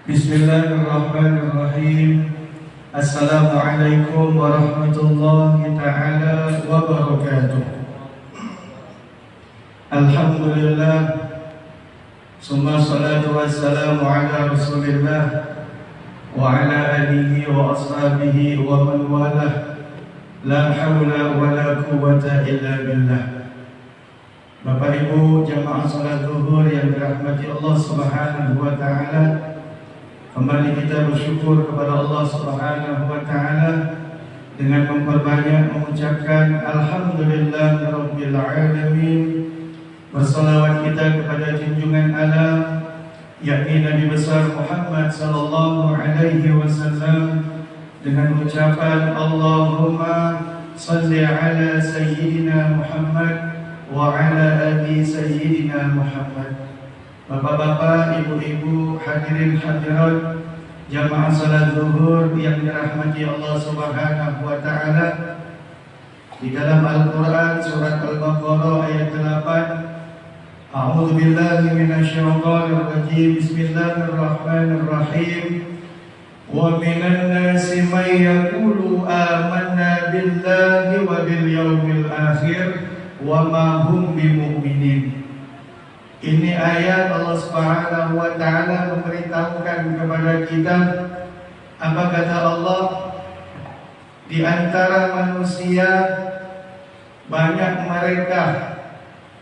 Bismillahirrahmanirrahim. Assalamualaikum warahmatullahi ta'ala wabarakatuh. Alhamdulillah, summa salatu wassalamu ala rasulillah wa ala alihi wa ashabihi wa man walah. La hawla wa la quwwata illa billah. Bapak Ibu jamaah salat zuhur yang dirahmati Allah Subhanahu wa ta'ala, kembali kita bersyukur kepada Allah Subhanahu wa ta'ala dengan memperbanyak mengucapkan Alhamdulillah Rabbil Alamin. Bersalawat kita kepada junjungan alam, yakni Nabi besar Muhammad sallallahu alaihi wasallam, dengan ucapan Allahumma salli ala Sayyidina Muhammad wa ala ali Sayyidina Muhammad. Bapak-bapak, ibu-ibu, hadirin hadirat, jamaah salat zuhur yang dirahmati Allah Subhanahu wa ta'ala, di dalam Al-Quran surat Al-Baqarah ayat 8, A'udzu billahi minasyaitonir rajim. Bismillahirrahmanirrahim. Wa minan nasi may yaqulu amanna billahi wa bil yaumil akhir wa ma hum bimu'minin. Ini ayat Allah Subhanahu wa ta'ala memberitahukan kepada kita apa kata Allah. Di antara manusia banyak mereka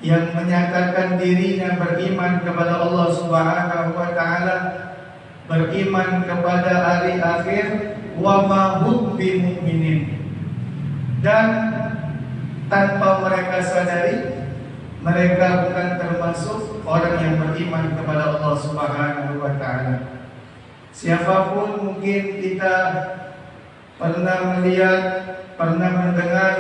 yang menyatakan dirinya beriman kepada Allah Subhanahu wa ta'ala, beriman kepada hari akhir, wa ma hum bimu'minin, dan tanpa mereka sadari mereka bukan termasuk orang yang beriman kepada Allah Subhanahu wa ta'ala. Siapapun mungkin kita pernah melihat, pernah mendengar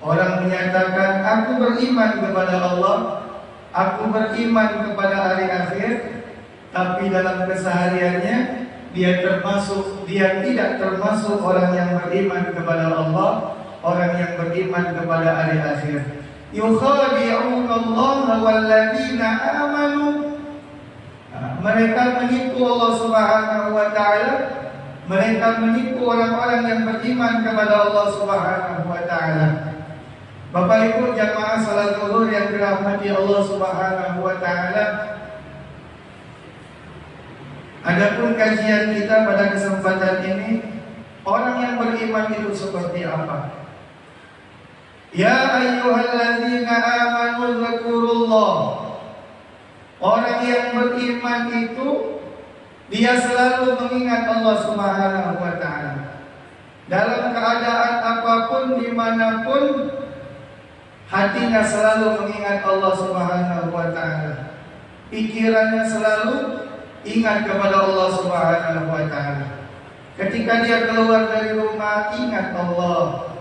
orang menyatakan, aku beriman kepada Allah, aku beriman kepada hari akhir, tapi dalam kesehariannya dia tidak termasuk orang yang beriman kepada Allah, orang yang beriman kepada hari akhir. Yukhadi'una Allah walladzina amanu. Mereka menipu Allah Subhanahu wa ta'ala, mereka menipu orang-orang yang beriman kepada Allah Subhanahu wa ta'ala. Bapak Ibu jamaah salat zuhur yang dirahmati Allah Subhanahu wa ta'ala, adapun kajian kita pada kesempatan ini, orang yang beriman itu seperti apa? Ya ayyuhalladzina amanu dzkurullah. Orang yang beriman itu dia selalu mengingat Allah Subhanahu wa ta'ala. Dalam keadaan apapun, dimanapun, hatinya selalu mengingat Allah Subhanahu wa ta'ala. Pikirannya selalu ingat kepada Allah Subhanahu wa ta'ala. Ketika dia keluar dari rumah, ingat Allah.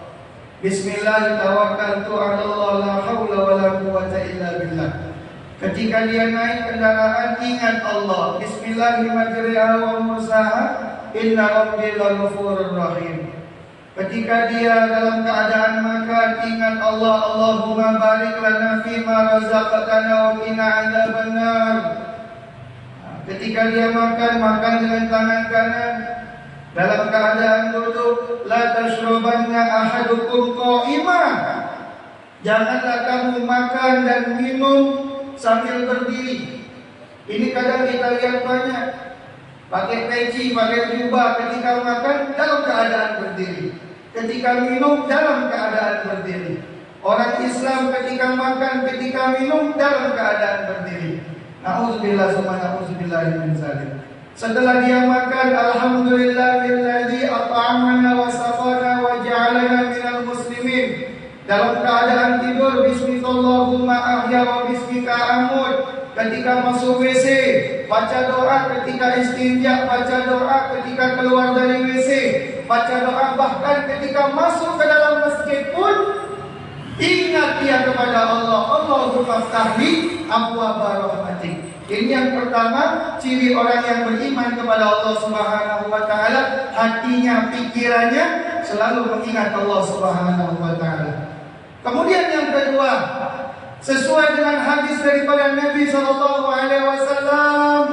Bismillah tawakkaltu 'ala Allah, la haula wala quwwata illa billah. Ketika dia naik kendaraan, ingat Allah. Bismillah majriha wa mursaha, inna rabbi laghafurur rahim. Ketika dia dalam keadaan makan, ingat Allah. Allahumma barik lana fima razaqtana wa qina 'adzabannar. Ketika dia makan dengan tangan kanan. Dalam keadaan duduk, la tashrabanna ahadukum qa'imah. Janganlah kamu makan dan minum sambil berdiri. Ini kadang kita lihat banyak, pakai peci, pakai jubah, ketika makan dalam keadaan berdiri, ketika minum dalam keadaan berdiri. Orang Islam ketika makan, ketika minum dalam keadaan berdiri. Na'udzubillah summa na'udzubillah min dzalik. Setelah dia makan, alhamdulillahilladzi at'amana wa saqana wa ja'alana minal muslimin. Dalam keadaan tidur, bismillahumma ahya wa bismika amut. Ketika masuk WC, baca doa. Ketika istinja, baca doa. Ketika keluar dari WC, baca doa. Bahkan ketika masuk ke dalam masjid pun, ingat dia kepada Allah. Allahumma ftahli abwaaba rahmatik. Ini yang pertama, ciri orang yang beriman kepada Allah Subhanahu wa ta'ala. Hatinya, pikirannya selalu mengingat Allah Subhanahu wa ta'ala. Kemudian yang kedua, sesuai dengan hadis daripada Nabi SAW,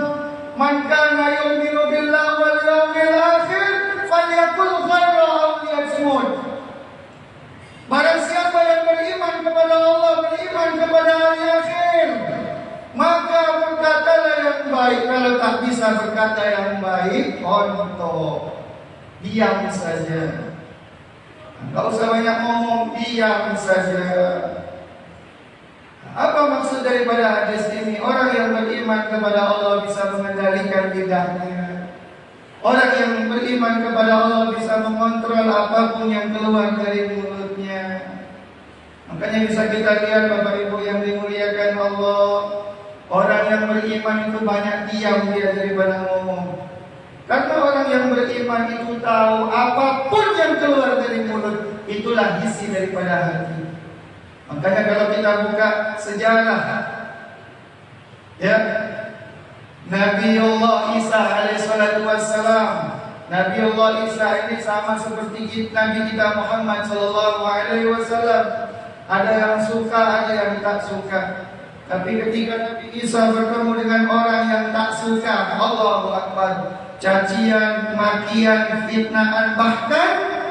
Man kana yu'minu billahi wal yawmil akhir falyakul khairan aw liyasmut. Barang siapa yang beriman kepada Allah, beriman kepada hari akhir, maka berkatalah yang baik. Kalau tak bisa berkata yang baik, untuk diam saja. Enggak usah banyak ngomong, diam saja. Apa maksud daripada hadis ini? Orang yang beriman kepada Allah bisa mengendalikan lidahnya. Orang yang beriman kepada Allah bisa mengontrol apapun yang keluar dari mulutnya. Makanya bisa kita lihat Bapak Ibu yang dimuliakan Allah, orang yang beriman itu banyak diam dia daripada ngomong. Karena orang yang beriman itu tahu apapun yang keluar dari mulut itulah isi daripada hati. Makanya kalau kita buka sejarah, ya, Nabiullah Isa alaihissalatu wassalam. Nabiullah Isa ini sama seperti Nabi kita Muhammad sallallahu alaihi wasallam. Ada yang suka, ada yang tak suka. Tapi ketika Nabi Isa bertemu dengan orang yang tak suka, Allahu Akbar, cacian, makian, fitnahan, bahkan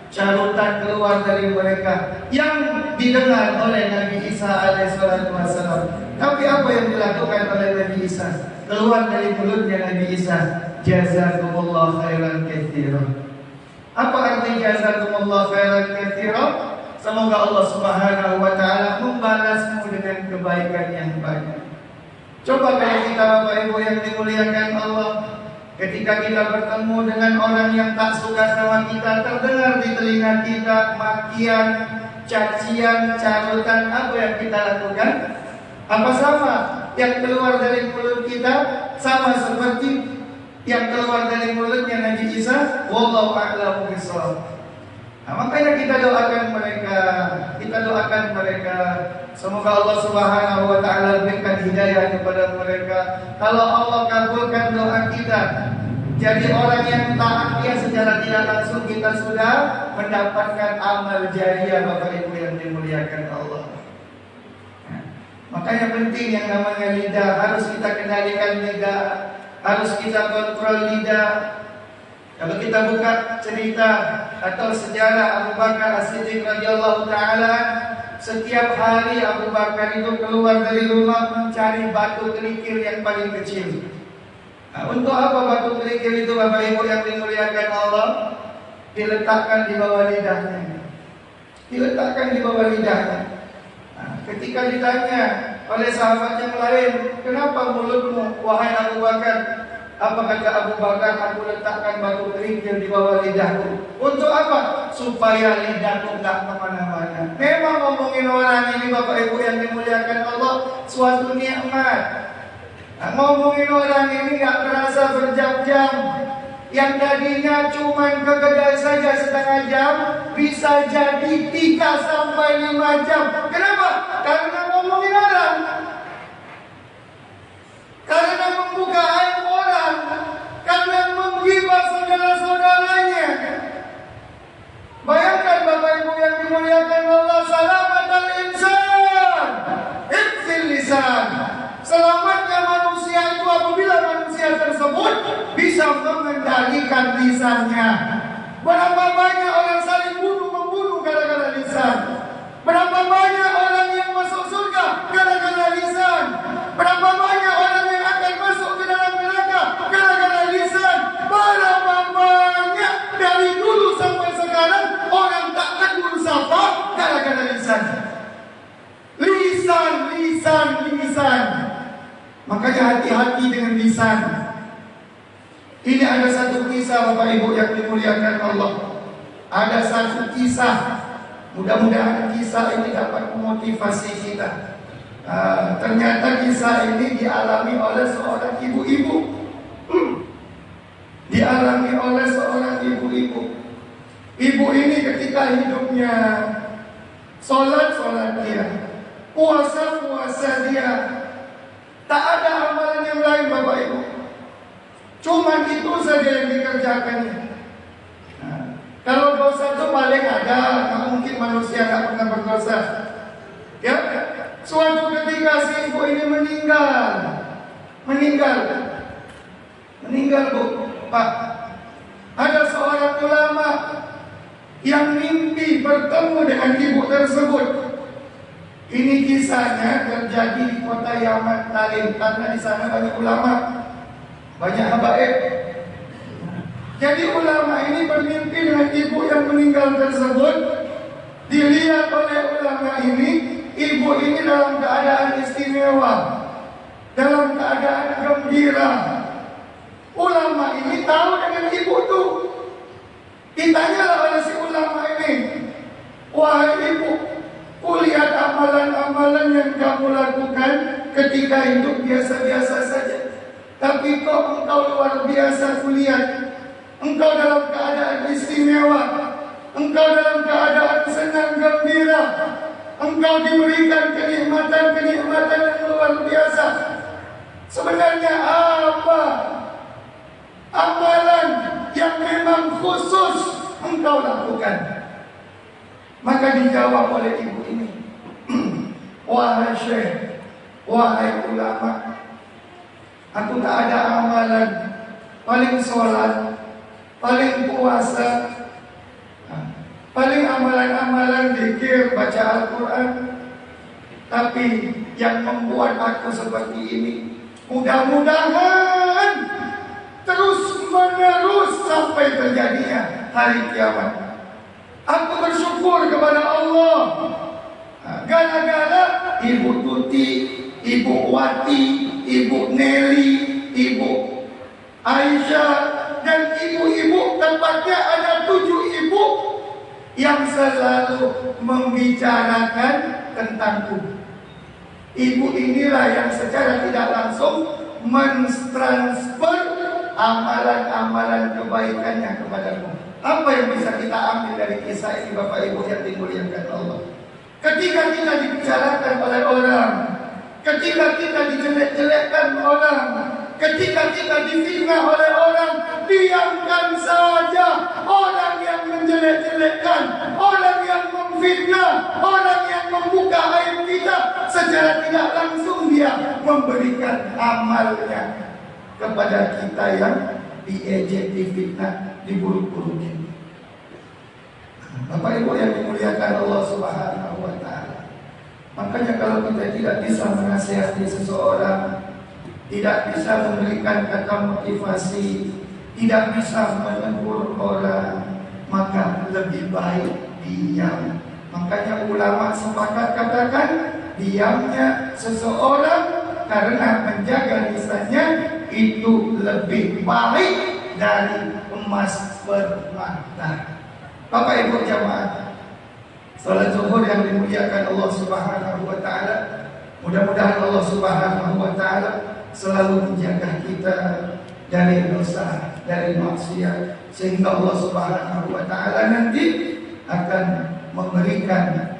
carutan keluar dari mereka yang didengar oleh Nabi Isa alaihissalatu wassalam. Tapi apa yang dilakukan oleh Nabi Isa? Keluar dari mulutnya Nabi Isa, jazakumullah khairan katsiran. Apa arti jazakumullah khairan katsiran? Semoga Allah Subhanahu wa taala membalasmu dengan kebaikan yang banyak. Coba kalau kita Bapak Ibu yang dimuliakan Allah, ketika kita bertemu dengan orang yang tak suka sama kita, terdengar di telinga kita makian, cacian, carutan, apa yang kita lakukan? Apa sama yang keluar dari mulut kita sama seperti yang keluar dari mulutnya Nabi Isa? Wallahu a'lamu bishawab. Nah, makanya kita doakan mereka, semoga Allah Subhanahu wa taala berikan hidayah kepada mereka. Kalau Allah kabulkan doa kita, jadi orang yang taat dia secara tidak langsung kita sudah mendapatkan amal jariah Bapak Ibu yang dimuliakan Allah. Nah, makanya penting yang namanya lidah, harus kita kendalikan lidah, harus kita kontrol lidah. Kalau kita buka cerita atau sejarah Abu Bakar As-Siddiq radhiyallahu taala, setiap hari Abu Bakar itu keluar dari rumah mencari batu kerikil yang paling kecil. Nah, untuk apa batu kerikil itu Bapak Ibu yang dimuliakan Allah? Diletakkan di bawah lidahnya. Diletakkan di bawah lidahnya. Nah, ketika ditanya oleh sahabat yang lain, kenapa mulutmu wahai Abu Bakar? Apa kata Abu Bakar? Aku letakkan batu kerikil di bawah lidahku. Untuk apa? Supaya lidahku enggak kemana-mana. Memang ngomongin orang ini Bapak Ibu yang dimuliakan Allah suatu nikmat. Nah, ngomongin orang ini enggak terasa berjam-jam. Yang tadinya cuma kekedai saja setengah jam, bisa jadi 3 sampai 5 jam. Kenapa? Karena ngomongin orang. Karena membuka aib orang, karena menggibah saudara-saudaranya. Bayangkan Bapak Ibu yang dimuliakan Allah, salamatal insan, ikfil lisan. Selamatnya manusia itu apabila manusia tersebut bisa mengendalikan lisannya. Berapa banyak orang saling bunuh-membunuh gara-gara lisan. Berapa banyak orang yang masuk surga gara-gara lisan. Berapa banyak orang yang akan masuk ke dalam neraka gara-gara lisan. Berapa banyak dari dulu sampai sekarang orang tak tegur sapa gara-gara lisan. Lisan. Makanya hati-hati dengan lisan. Ini ada satu kisah Bapak Ibu yang dimuliakan Allah. Ada satu kisah. Mudah-mudahan kisah ini dapat memotivasi kita. Ternyata kisah ini dialami oleh seorang ibu-ibu. Dialami oleh seorang ibu-ibu. Ibu ini ketika hidupnya sholat dia, puasa dia. Tak ada amalan yang lain Bapak Ibu. Cuma itu saja yang dikerjakannya. Kalau dosa itu paling ada, nggak mungkin manusia nggak pernah berdosa. Ya, suatu ketika si ibu ini meninggal. Meninggal, Bu. Pak, ada seorang ulama yang mimpi bertemu dengan ibu tersebut. Ini kisahnya terjadi di kota Yaman, Talim, karena di sana banyak ulama, banyak habaib. Jadi ulama ini bermimpi dengan ibu yang meninggal tersebut. Dilihat oleh ulama ini, ibu ini dalam keadaan istimewa, dalam keadaan gembira. Ulama ini tahu dengan ibu itu. Ditanyalah oleh si ulama ini, wahai ibu, kulihat amalan-amalan yang kamu lakukan ketika hidup biasa-biasa saja, tapi kok engkau luar biasa kulihat. Engkau dalam keadaan istimewa, engkau dalam keadaan senang gembira, engkau diberikan kenikmatan-kenikmatan yang luar biasa. Sebenarnya apa amalan yang memang khusus engkau lakukan? Maka dijawab oleh ibu ini, wahai syekh, wahai ulama, aku tak ada amalan. Paling sholat, paling puasa, paling amalan-amalan zikir, baca Al-Quran. Tapi yang membuat aku seperti ini, mudah-mudahan terus menerus sampai terjadinya hari kiamat. Aku bersyukur kepada Allah gara-gara Ibu Tuti, Ibu Wati, Ibu Nelly, Ibu Aisyah, dan ibu-ibu, tempatnya ada 7 ibu yang selalu membicarakan tentangku. Ibu inilah yang secara tidak langsung mentransfer amalan-amalan kebaikannya kepadamu. Apa yang bisa kita ambil dari kisah ini, Bapak Ibu yang dimuliakan Allah? Ketika kita dibicarakan oleh orang, ketika kita dijelek-jelekkan orang, ketika kita difitnah oleh orang, diamkan saja. Orang yang menjelek-jelekkan, orang yang memfitnah, orang yang membuka aib kita, secara tidak langsung dia memberikan amalnya kepada kita yang diejek, difitnah, diburuk-burukin. Bapak Ibu yang dimuliakan Allah Subhanahu wa Ta'ala, makanya kalau kita tidak bisa menasihati seseorang, tidak bisa memberikan kata motivasi, tidak bisa menegur orang, maka lebih baik diam. Makanya ulama sepakat katakan, diamnya seseorang karena menjaga lisannya itu lebih baik dari emas permata. Bapak Ibu jamaah salat zuhur yang dimuliakan Allah Subhanahu wa Ta'ala, mudah-mudahan Allah Subhanahu wa Ta'ala selalu menjaga kita dari dosa, dari maksiat, sehingga Allah Subhanahu wa Ta'ala nanti akan memberikan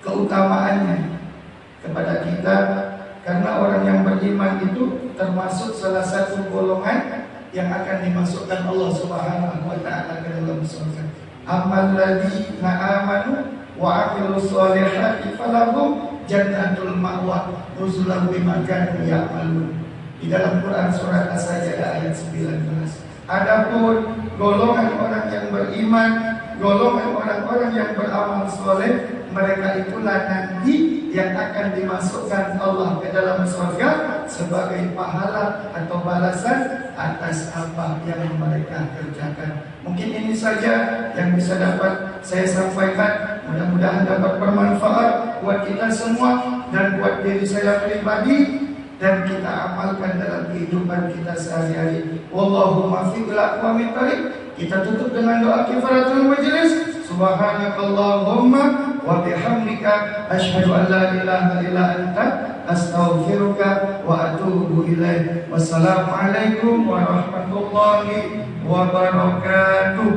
keutamaannya kepada kita, karena orang yang beriman itu termasuk salah satu golongan yang akan dimasukkan Allah Subhanahu wa Ta'ala ke dalam surga. Amal ladzina amanu wa amilus solihati falahum jannatul ma'wa nuzulan bima kanu ya'malun. Di dalam Quran surat As-Sajdah ayat 19. Adapun golongan orang yang beriman, golongan orang-orang yang beramal soleh, mereka itulah nanti yang akan dimasukkan Allah ke dalam surga sebagai pahala atau balasan atas apa yang mereka kerjakan. Mungkin ini saja yang bisa dapat saya sampaikan. Mudah-mudahan dapat bermanfaat buat kita semua dan buat diri saya pribadi, dan kita amalkan dalam kehidupan kita sehari-hari. Wallahu muwaffiq ila aqwamit thoriq. Kita tutup dengan doa kifaratul majlis. Subhanakallahumma wa bihamdika asyhadu an la ilaha illa anta astaghfiruka wa atubu ilaik. Wassalamualaikum warahmatullahi wabarakatuh.